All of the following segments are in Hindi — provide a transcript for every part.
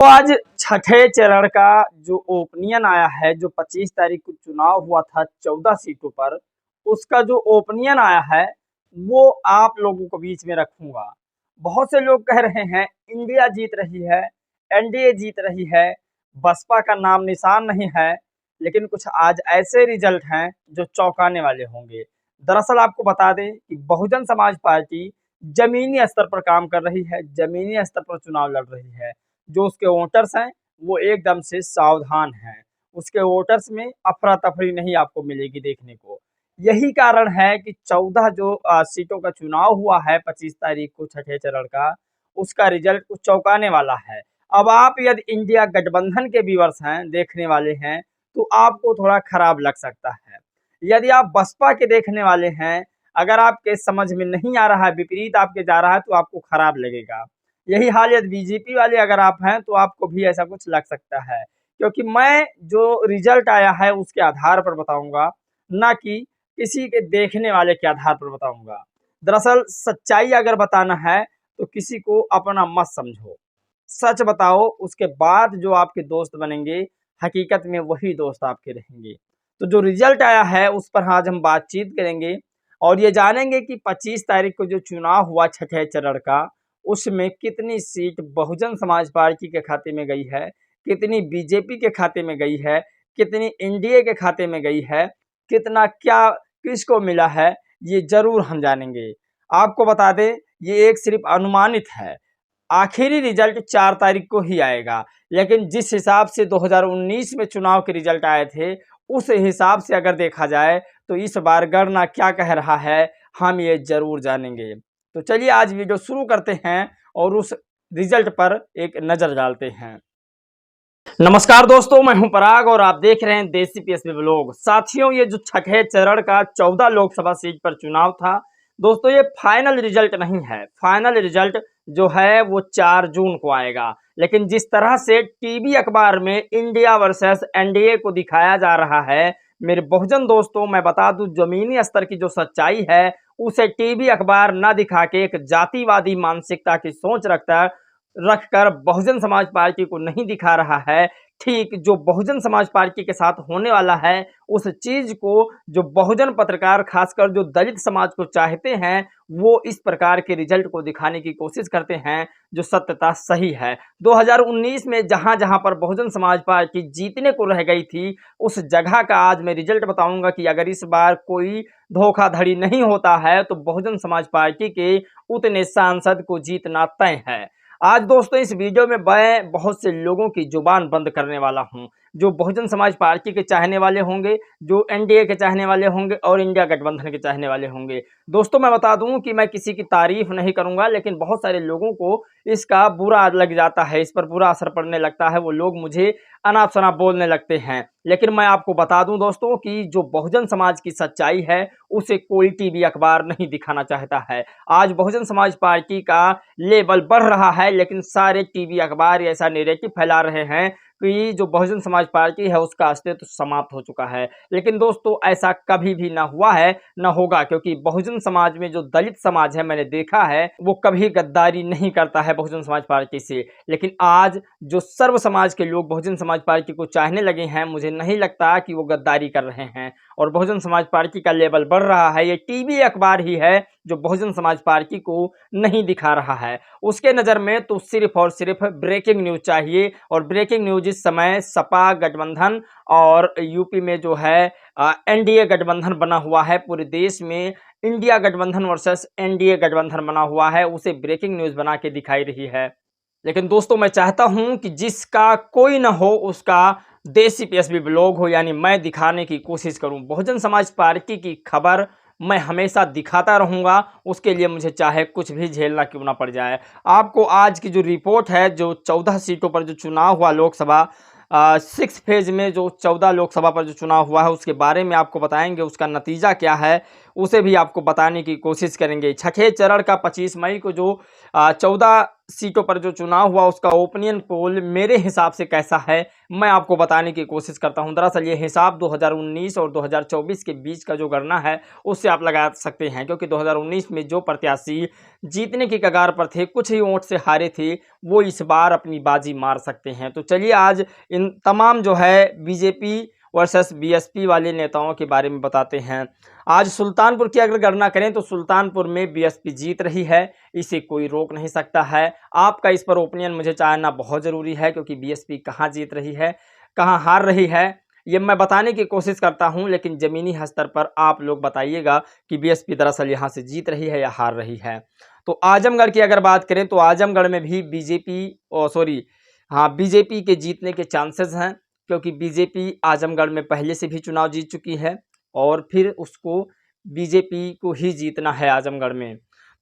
तो आज छठे चरण का जो ओपिनियन आया है, जो 25 तारीख को चुनाव हुआ था 14 सीटों पर, उसका जो ओपिनियन आया है वो आप लोगों को बीच में रखूंगा। बहुत से लोग कह रहे हैं इंडिया जीत रही है, एनडीए जीत रही है, बसपा का नाम निशान नहीं है, लेकिन कुछ आज ऐसे रिजल्ट हैं जो चौंकाने वाले होंगे। दरअसल आपको बता दें कि बहुजन समाज पार्टी जमीनी स्तर पर काम कर रही है, जमीनी स्तर पर चुनाव लड़ रही है। जो उसके वोटर्स हैं वो एकदम से सावधान हैं, उसके वोटर्स में अफरा तफरी नहीं आपको मिलेगी देखने को। यही कारण है कि 14 जो सीटों का चुनाव हुआ है 25 तारीख को छठे चरण का, उसका रिजल्ट कुछ चौंकाने वाला है। अब आप यदि इंडिया गठबंधन के व्यूअर्स हैं, देखने वाले हैं, तो आपको थोड़ा खराब लग सकता है। यदि आप बसपा के देखने वाले हैं, अगर आपके समझ में नहीं आ रहा है, विपरीत आपके जा रहा है, तो आपको खराब लगेगा। यही हाल यदि बीजेपी वाले अगर आप हैं तो आपको भी ऐसा कुछ लग सकता है, क्योंकि मैं जो रिजल्ट आया है उसके आधार पर बताऊंगा, ना कि किसी के देखने वाले के आधार पर बताऊंगा। दरअसल सच्चाई अगर बताना है तो किसी को अपना मत समझो, सच बताओ, उसके बाद जो आपके दोस्त बनेंगे हकीकत में वही दोस्त आपके रहेंगे। तो जो रिजल्ट आया है उस पर आज हम बातचीत करेंगे और ये जानेंगे कि 25 तारीख को जो चुनाव हुआ छठे चरण का, उसमें कितनी सीट बहुजन समाज पार्टी के खाते में गई है, कितनी बीजेपी के खाते में गई है, कितनी एनडीए के खाते में गई है, कितना क्या किसको मिला है, ये जरूर हम जानेंगे। आपको बता दें ये एक सिर्फ अनुमानित है, आखिरी रिजल्ट 4 तारीख को ही आएगा, लेकिन जिस हिसाब से 2019 में चुनाव के रिजल्ट आए थे उस हिसाब से अगर देखा जाए तो इस बार गणना क्या कह रहा है हम ये जरूर जानेंगे। तो चलिए आज वीडियो शुरू करते हैं और उस रिजल्ट पर एक नजर डालते हैं। नमस्कार दोस्तों, मैं हूं पराग और आप देख रहे हैं देसी पीएसपी व्लॉग। साथियों, ये जो छठे चरण का 14 लोकसभा सीट पर चुनाव था दोस्तों, ये फाइनल रिजल्ट नहीं है। फाइनल रिजल्ट जो है वो 4 जून को आएगा, लेकिन जिस तरह से टीवी अखबार में इंडिया वर्सेस एनडीए को दिखाया जा रहा है, मेरे बहुजन दोस्तों, मैं बता दूं जमीनी स्तर की जो सच्चाई है उसे टीवी अखबार न दिखा के एक जातिवादी मानसिकता की सोच रखकर बहुजन समाज पार्टी को नहीं दिखा रहा है। ठीक जो बहुजन समाज पार्टी के साथ होने वाला है उस चीज को जो बहुजन पत्रकार खासकर जो दलित समाज को चाहते हैं वो इस प्रकार के रिजल्ट को दिखाने की कोशिश करते हैं जो सत्यता सही है। 2019 में जहां जहां पर बहुजन समाज पार्टी जीतने को रह गई थी उस जगह का आज मैं रिजल्ट बताऊंगा कि अगर इस बार कोई धोखाधड़ी नहीं होता है तो बहुजन समाज पार्टी के उतने सांसद को जीतना तय है। आज दोस्तों इस वीडियो में मैं बहुत से लोगों की जुबान बंद करने वाला हूं, जो बहुजन समाज पार्टी के चाहने वाले होंगे, जो एनडीए के चाहने वाले होंगे और इंडिया गठबंधन के चाहने वाले होंगे। दोस्तों मैं बता दूं कि मैं किसी की तारीफ नहीं करूंगा, लेकिन बहुत सारे लोगों को इसका बुरा लग जाता है, इस पर बुरा असर पड़ने लगता है, वो लोग मुझे अनाप शनाप बोलने लगते हैं। लेकिन मैं आपको बता दूं दोस्तों कि जो बहुजन समाज की सच्चाई है उसे कोई टीवी अखबार नहीं दिखाना चाहता है। आज बहुजन समाज पार्टी का लेवल बढ़ रहा है, लेकिन सारे टीवी अखबार ऐसा नैरेटिव फैला रहे हैं कि जो बहुजन समाज पार्टी है उसका अस्तित्व समाप्त हो चुका है। लेकिन दोस्तों ऐसा कभी भी ना हुआ है, ना होगा, क्योंकि बहुजन समाज में जो दलित समाज है मैंने देखा है वो कभी गद्दारी नहीं करता है बहुजन समाज पार्टी से। लेकिन आज जो सर्व समाज के लोग बहुजन समाज पार्टी को चाहने लगे हैं, मुझे नहीं लगता कि वो गद्दारी कर रहे हैं और बहुजन समाज पार्टी का लेवल बढ़ रहा है। ये टीवी अखबार ही है जो बहुजन समाज पार्टी को नहीं दिखा रहा है। उसके नज़र में तो सिर्फ और सिर्फ ब्रेकिंग न्यूज चाहिए, और ब्रेकिंग न्यूज इस समय सपा गठबंधन और यूपी में जो है एनडीए गठबंधन बना हुआ है, पूरे देश में इंडिया गठबंधन वर्सेस एनडीए गठबंधन बना हुआ है, उसे ब्रेकिंग न्यूज बना के दिखाई रही है। लेकिन दोस्तों मैं चाहता हूं कि जिसका कोई ना हो उसका देसी पीएसपी ब्लॉग हो, यानी मैं दिखाने की कोशिश करूं। बहुजन समाज पार्टी की खबर मैं हमेशा दिखाता रहूंगा, उसके लिए मुझे चाहे कुछ भी झेलना क्यों ना पड़ जाए। आपको आज की जो रिपोर्ट है, जो 14 सीटों पर जो चुनाव हुआ लोकसभा 6 फेज में जो 14 लोकसभा पर जो चुनाव हुआ है उसके बारे में आपको बताएंगे, उसका नतीजा क्या है उसे भी आपको बताने की कोशिश करेंगे। छठे चरण का 25 मई को जो 14 सीटों पर जो चुनाव हुआ उसका ओपिनियन पोल मेरे हिसाब से कैसा है मैं आपको बताने की कोशिश करता हूं। दरअसल ये हिसाब 2019 और 2024 के बीच का जो गणना है उससे आप लगा सकते हैं, क्योंकि 2019 में जो प्रत्याशी जीतने की कगार पर थे, कुछ ही वोट से हारे थे, वो इस बार अपनी बाजी मार सकते हैं। तो चलिए आज इन तमाम जो है बीजेपी वर्सेस बीएसपी वाले नेताओं के बारे में बताते हैं। आज सुल्तानपुर की अगर गणना करें तो सुल्तानपुर में बीएसपी जीत रही है, इसे कोई रोक नहीं सकता है। आपका इस पर ओपिनियन मुझे जानना बहुत ज़रूरी है, क्योंकि बीएसपी कहाँ जीत रही है, कहाँ हार रही है, ये मैं बताने की कोशिश करता हूं, लेकिन ज़मीनी स्तर पर आप लोग बताइएगा कि बीएसपी दरअसल यहाँ से जीत रही है या हार रही है। तो आजमगढ़ की अगर बात करें तो आजमगढ़ में भी बीजेपी के जीतने के चांसेस हैं, क्योंकि बीजेपी आजमगढ़ में पहले से भी चुनाव जीत चुकी है और फिर उसको बीजेपी को ही जीतना है आजमगढ़ में।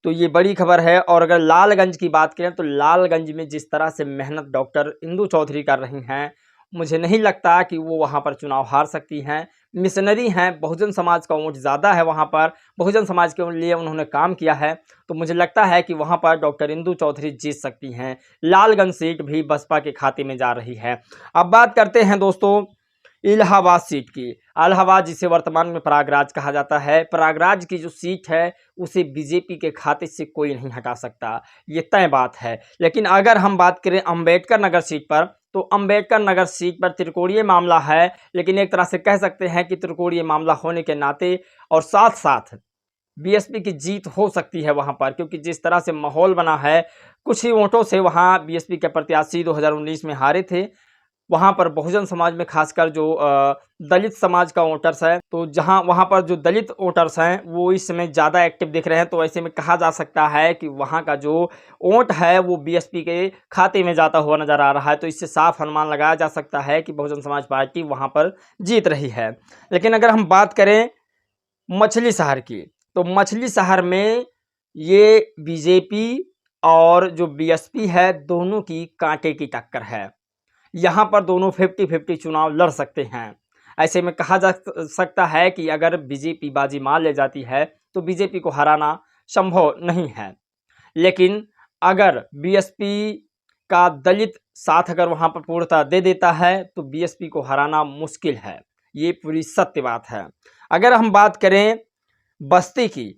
तो ये बड़ी खबर है। और अगर लालगंज की बात करें तो लालगंज में जिस तरह से मेहनत डॉक्टर इंदु चौधरी कर रही हैं, मुझे नहीं लगता कि वो वहाँ पर चुनाव हार सकती हैं। मिशनरी हैं, बहुजन समाज का वोट ज़्यादा है वहाँ पर, बहुजन समाज के लिए उन्होंने काम किया है, तो मुझे लगता है कि वहाँ पर डॉक्टर इंदु चौधरी जीत सकती हैं। लालगंज सीट भी बसपा के खाते में जा रही है। अब बात करते हैं दोस्तों इलाहाबाद सीट की। इलाहाबाद जिसे वर्तमान में प्रयागराज कहा जाता है, प्रयागराज की जो सीट है उसे बीजेपी के खाते से कोई नहीं हटा सकता, ये तय बात है। लेकिन अगर हम बात करें अंबेडकर नगर सीट पर, तो अंबेडकर नगर सीट पर त्रिकोणीय मामला है, लेकिन एक तरह से कह सकते हैं कि त्रिकोणीय मामला होने के नाते और साथ साथ बीएसपी की जीत हो सकती है वहां पर, क्योंकि जिस तरह से माहौल बना है, कुछ ही वोटों से वहां बीएसपी के प्रत्याशी 2019 में हारे थे। वहाँ पर बहुजन समाज में खासकर जो दलित समाज का वोटर्स है, तो जहाँ वहाँ पर जो दलित वोटर्स हैं वो इस समय ज़्यादा एक्टिव दिख रहे हैं। तो ऐसे में कहा जा सकता है कि वहाँ का जो वोट है वो बीएसपी के खाते में जाता हुआ नज़र आ रहा है। तो इससे साफ अनुमान लगाया जा सकता है कि बहुजन समाज पार्टी वहाँ पर जीत रही है। लेकिन अगर हम बात करें मछली शहर की, तो मछली शहर में ये बीजेपी और जो बीएसपी है दोनों की कांटे की टक्कर है। यहाँ पर दोनों 50-50 चुनाव लड़ सकते हैं। ऐसे में कहा जा सकता है कि अगर बीजेपी बाजी मार ले जाती है तो बीजेपी को हराना संभव नहीं है। लेकिन अगर बीएसपी का दलित साथ अगर वहाँ पर पूर्णतः दे देता है तो बीएसपी को हराना मुश्किल है, ये पूरी सत्य बात है। अगर हम बात करें बस्ती की,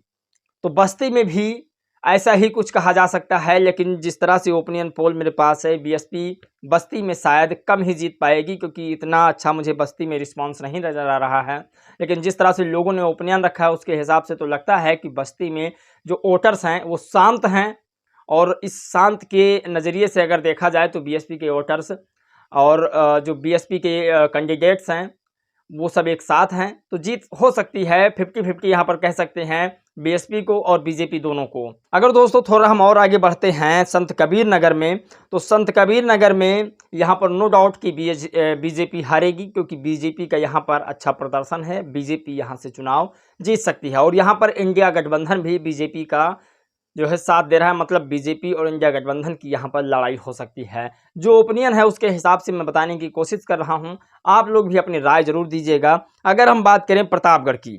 तो बस्ती में भी ऐसा ही कुछ कहा जा सकता है, लेकिन जिस तरह से ओपिनियन पोल मेरे पास है, बीएसपी बस्ती में शायद कम ही जीत पाएगी, क्योंकि इतना अच्छा मुझे बस्ती में रिस्पांस नहीं नज़र आ रहा है। लेकिन जिस तरह से लोगों ने ओपिनियन रखा है उसके हिसाब से तो लगता है कि बस्ती में जो वोटर्स हैं वो शांत हैं, और इस शांत के नज़रिए से अगर देखा जाए तो बीएसपी के वोटर्स और जो बीएसपी के कैंडिडेट्स हैं वो सब एक साथ हैं, तो जीत हो सकती है 50-50 यहाँ पर कह सकते हैं बीएसपी को और बीजेपी दोनों को। अगर दोस्तों थोड़ा हम और आगे बढ़ते हैं संत कबीर नगर में, तो संत कबीर नगर में यहाँ पर नो डाउट कि बीजेपी हारेगी, क्योंकि बीजेपी का यहाँ पर अच्छा प्रदर्शन है, बीजेपी यहाँ से चुनाव जीत सकती है। और यहाँ पर इंडिया गठबंधन भी बीजेपी का जो है साथ दे रहा है, मतलब बीजेपी और इंडिया गठबंधन की यहाँ पर लड़ाई हो सकती है। जो ओपिनियन है उसके हिसाब से मैं बताने की कोशिश कर रहा हूँ, आप लोग भी अपनी राय जरूर दीजिएगा। अगर हम बात करें प्रतापगढ़ की,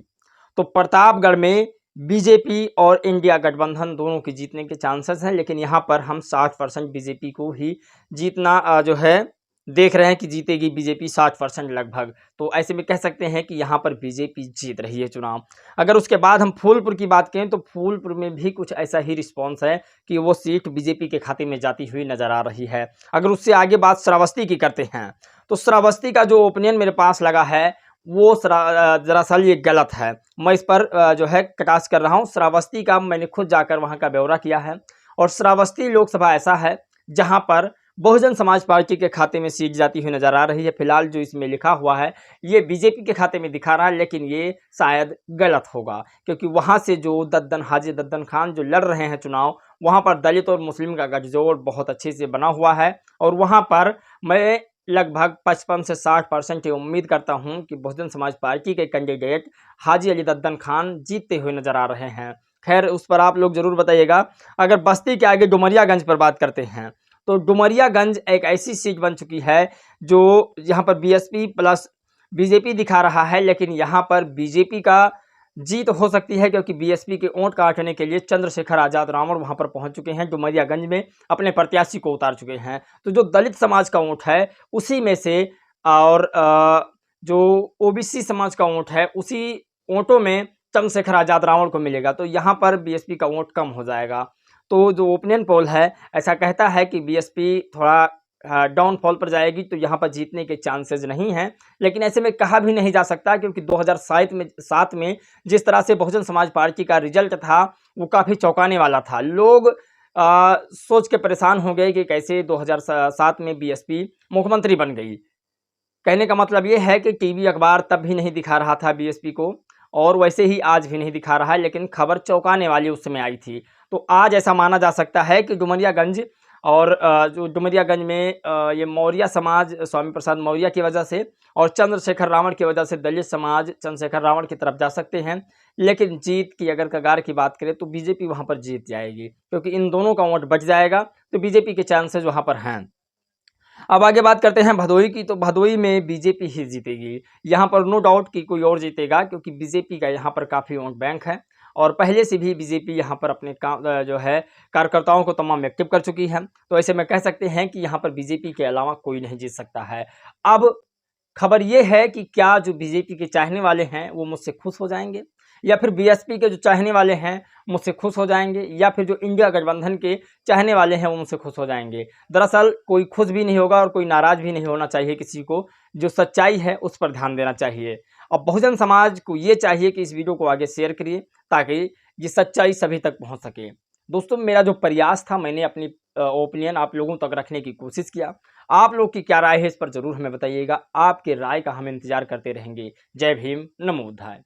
तो प्रतापगढ़ में बीजेपी और इंडिया गठबंधन दोनों के जीतने के चांसेस हैं, लेकिन यहाँ पर हम 60% बीजेपी को ही जीतना जो है देख रहे हैं कि जीतेगी बीजेपी 60% लगभग। तो ऐसे में कह सकते हैं कि यहाँ पर बीजेपी जीत रही है चुनाव। अगर उसके बाद हम फूलपुर की बात करें तो फूलपुर में भी कुछ ऐसा ही रिस्पॉन्स है कि वो सीट बीजेपी के खाते में जाती हुई नज़र आ रही है। अगर उससे आगे बात श्रावस्ती की करते हैं, तो श्रावस्ती का जो ओपिनियन मेरे पास लगा है वो दरअसल ये गलत है। मैं इस पर जो है कटाक्ष कर रहा हूँ। श्रावस्ती का मैंने खुद जाकर वहाँ का ब्यौरा किया है, और श्रावस्ती लोकसभा ऐसा है जहाँ पर बहुजन समाज पार्टी के खाते में सीट जाती हुई नजर आ रही है। फिलहाल जो इसमें लिखा हुआ है ये बीजेपी के खाते में दिखा रहा है, लेकिन ये शायद गलत होगा, क्योंकि वहाँ से जो हाजी दद्दन खान जो लड़ रहे हैं चुनाव, वहाँ पर दलित और मुस्लिम का गठजोड़ बहुत अच्छे से बना हुआ है। और वहाँ पर मैं लगभग 55 से 60% ये उम्मीद करता हूँ कि बहुजन समाज पार्टी के कैंडिडेट हाजी अली दद्दन खान जीतते हुए नजर आ रहे हैं। खैर उस पर आप लोग जरूर बताइएगा। अगर बस्ती के आगे डुमरियागंज पर बात करते हैं, तो डुमरियागंज एक ऐसी सीट बन चुकी है जो यहाँ पर बीएसपी प्लस बीजेपी दिखा रहा है, लेकिन यहाँ पर बीजेपी का जीत हो सकती है, क्योंकि बीएसपी के वोट काटने के लिए चंद्रशेखर आजाद रावण वहां पर पहुंच चुके हैं, डुमरियागंज में अपने प्रत्याशी को उतार चुके हैं। तो जो दलित समाज का वोट है उसी में से, और जो ओबीसी समाज का वोट है उसी वोटों में चंद्रशेखर आजाद रावण को मिलेगा। तो यहाँ पर बीएसपी का वोट कम हो जाएगा। तो जो ओपिनियन पोल है ऐसा कहता है कि बीएसपी थोड़ा डाउनफॉल पर जाएगी, तो यहाँ पर जीतने के चांसेस नहीं हैं। लेकिन ऐसे में कहा भी नहीं जा सकता, क्योंकि 2007 में जिस तरह से बहुजन समाज पार्टी का रिजल्ट था वो काफ़ी चौंकाने वाला था। लोग सोच के परेशान हो गए कि कैसे 2007 में बीएसपी मुख्यमंत्री बन गई। कहने का मतलब ये है कि टीवी अखबार तब भी नहीं दिखा रहा था बीएसपी को, और वैसे ही आज भी नहीं दिखा रहा है, लेकिन खबर चौंकाने वाली उस समय आई थी। तो आज ऐसा माना जा सकता है कि डुमरियागंज और जो डुमरियागंज में ये मौर्य समाज स्वामी प्रसाद मौर्य की वजह से और चंद्रशेखर रावण की वजह से दलित समाज चंद्रशेखर रावण की तरफ जा सकते हैं। लेकिन जीत की अगर कगार की बात करें तो बीजेपी वहां पर जीत जाएगी, क्योंकि इन दोनों का वोट बच जाएगा, तो बीजेपी के चांसेस वहां पर हैं। अब आगे बात करते हैं भदोही की। तो भदोही में बीजेपी ही जीतेगी, यहाँ पर नो डाउट कि कोई और जीतेगा, क्योंकि बीजेपी का यहाँ पर काफ़ी वोट बैंक है और पहले से भी बीजेपी यहाँ पर अपने काम जो है कार्यकर्ताओं को तमाम एक्टिव कर चुकी है। तो ऐसे में कह सकते हैं कि यहाँ पर बीजेपी के अलावा कोई नहीं जीत सकता है। अब खबर ये है कि क्या जो बीजेपी के चाहने वाले हैं वो मुझसे खुश हो जाएंगे, या फिर बीएसपी के जो चाहने वाले हैं मुझसे खुश हो जाएंगे, या फिर जो इंडिया गठबंधन के चाहने वाले हैं वो मुझसे खुश हो जाएंगे। दरअसल कोई खुश भी नहीं होगा और कोई नाराज भी नहीं होना चाहिए किसी को। जो सच्चाई है उस पर ध्यान देना चाहिए। और बहुजन समाज को ये चाहिए कि इस वीडियो को आगे शेयर करिए, ताकि ये सच्चाई सभी तक पहुँच सके। दोस्तों, मेरा जो प्रयास था, मैंने अपनी ओपिनियन आप लोगों तक रखने की कोशिश किया। आप लोग की क्या राय है इस पर जरूर हमें बताइएगा। आपके राय का हम इंतजार करते रहेंगे। जय भीम, नमो बुद्धाय।